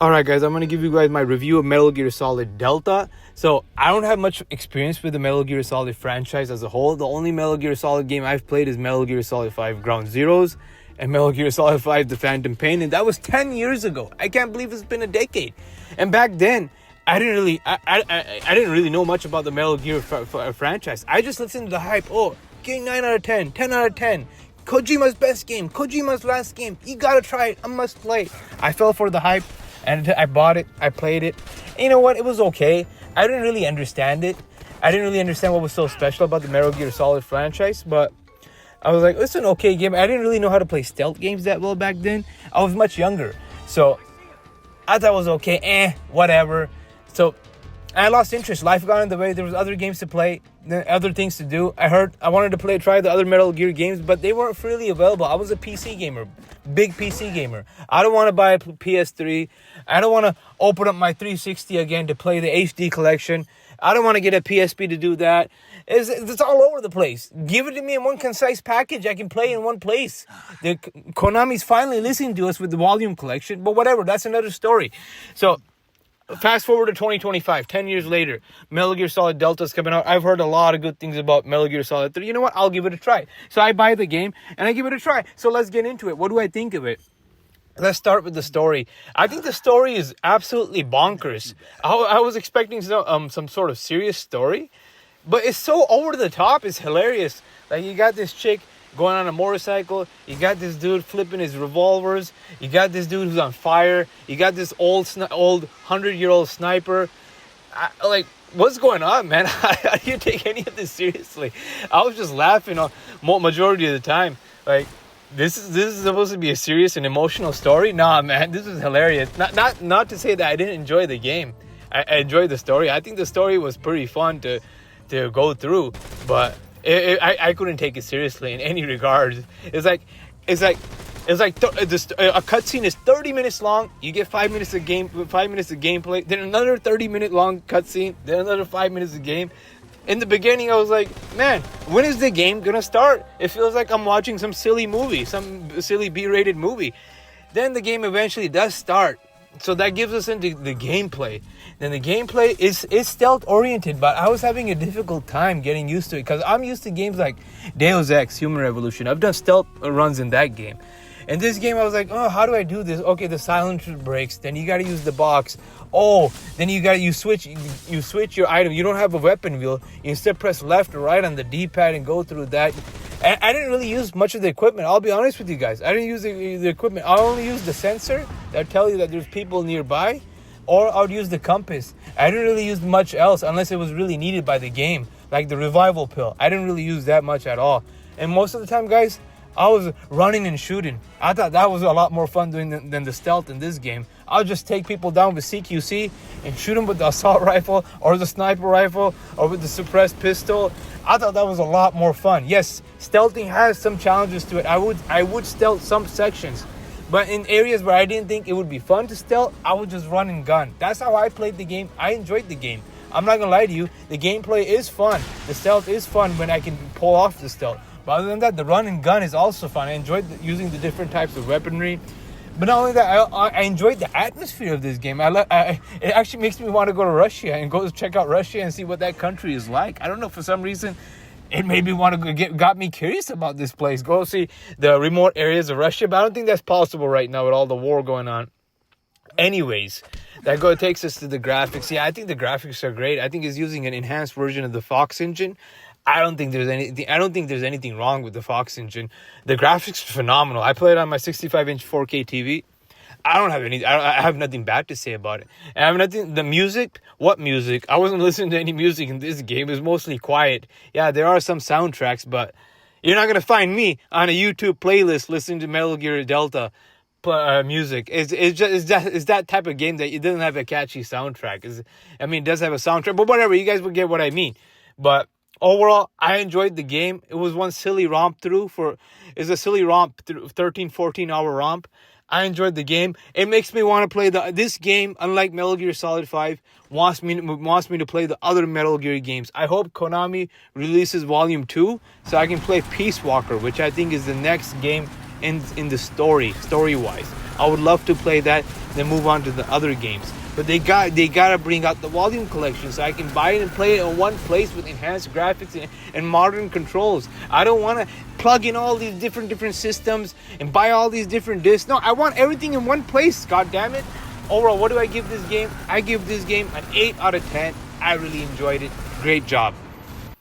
Alright guys, I'm going to give you guys my review of Metal Gear Solid Delta. So, I don't have much experience with the Metal Gear Solid franchise as a whole. The only Metal Gear Solid game I've played is Metal Gear Solid 5 Ground Zeroes and Metal Gear Solid 5 The Phantom Pain, and that was 10 years ago. I can't believe it's been a decade. And back then, I didn't really know much about the Metal Gear franchise. I just listened to the hype. Oh, getting 9 out of 10, 10 out of 10. Kojima's best game, Kojima's last game. You gotta try it, a must play. I fell for the hype. And I bought it. I played it. And you know what? It was okay. I didn't really understand it. I didn't really understand what was so special about the Metal Gear Solid franchise. But I was like, it's an okay game. I didn't really know how to play stealth games that well back then. I was much younger. So I thought it was okay. Whatever. So I lost interest. Life got in the way. There was other games to play, other things to do. I wanted to try the other Metal Gear games, but they weren't freely available. I was a PC gamer, big PC gamer. I don't want to buy a PS3. I don't want to open up my 360 again to play the HD collection. I don't want to get a PSP to do that. It's all over the place. Give it to me in one concise package. I can play in one place. Konami's finally listening to us with the volume collection, but whatever. That's another story. So fast forward to 2025, 10 years later, Metal Gear Solid Delta's coming out. I've heard a lot of good things about Metal Gear Solid 3. You know what? I'll give it a try. So I buy the game and I give it a try. So let's get into it. What do I think of it? Let's start with the story. I think the story is absolutely bonkers. I was expecting some sort of serious story, but it's so over the top. It's hilarious. Like, you got this chick going on a motorcycle. You got this dude flipping his revolvers. You got this dude who's on fire. You got this old 100-year-old sniper. What's going on, man? How do you take any of this seriously? I was just laughing on majority of the time. Like, this is supposed to be a serious and emotional story. Nah, man, this is hilarious. Not to say that I didn't enjoy the game. I enjoyed the story. I think the story was pretty fun to go through, but I couldn't take it seriously in any regard. It's like a cutscene is 30 minutes long. You get 5 minutes of gameplay. Then another 30-minute long cutscene. Then another 5 minutes of game. In the beginning, I was like, man, when is the game gonna start? It feels like I'm watching some silly movie, some silly B-rated movie. Then the game eventually does start. So that gives us into the gameplay. Then the gameplay is stealth oriented, but I was having a difficult time getting used to it because I'm used to games like Deus Ex, Human Revolution. I've done stealth runs in that game. In this game, I was like, oh, how do I do this? Okay, the silencer breaks. Then you got to use the box. Oh, then you switch your item. You don't have a weapon wheel. You instead press left or right on the D-pad and go through that. And I didn't really use much of the equipment. I'll be honest with you guys. I didn't use the equipment. I only used the sensor that tell you that there's people nearby, or I would use the compass. I didn't really use much else unless it was really needed by the game, like the revival pill. I didn't really use that much at all. And most of the time, guys, I was running and shooting. I thought that was a lot more fun than the stealth in this game. I'll just take people down with CQC and shoot them with the assault rifle or the sniper rifle or with the suppressed pistol. I thought that was a lot more fun. Yes, stealthing has some challenges to it. I would stealth some sections. But in areas where I didn't think it would be fun to stealth, I would just run and gun. That's how I played the game. I enjoyed the game. I'm not gonna lie to you. The gameplay is fun. The stealth is fun when I can pull off the stealth. But other than that, the run and gun is also fun. I enjoyed using the different types of weaponry. But not only that, I enjoyed the atmosphere of this game. It actually makes me want to go to Russia and go check out Russia and see what that country is like. I don't know, for some reason, it made me want to got me curious about this place. Go see the remote areas of Russia. But I don't think that's possible right now with all the war going on. Anyways, takes us to the graphics. Yeah, I think the graphics are great. I think it's using an enhanced version of the Fox engine. I don't think there's anything wrong with the Fox engine. The graphics are phenomenal. I play it on my 65-inch 4K TV. I have nothing bad to say about it. And I have nothing. The music, what music? I wasn't listening to any music in this game. It was mostly quiet. Yeah, there are some soundtracks, but you're not gonna find me on a YouTube playlist listening to Metal Gear Delta music. It's that type of game that it doesn't have a catchy soundtrack. It does have a soundtrack, but whatever. You guys will get what I mean. But overall, I enjoyed the game. It was one silly romp through. It's a silly romp through 13-14 hour romp. I enjoyed the game. It makes me want to play this game. Unlike Metal Gear Solid 5, wants me to play the other Metal Gear games. I hope Konami releases Volume 2 so I can play Peace Walker, which I think is the next game in the story wise. I would love to play that, then move on to the other games. But they gotta bring out the volume collection so I can buy it and play it in one place with enhanced graphics and modern controls. I don't want to plug in all these different systems and buy all these different discs. No, I want everything in one place. God damn it! Overall, what do I give this game? I give this game an 8 out of 10. I really enjoyed it. Great job.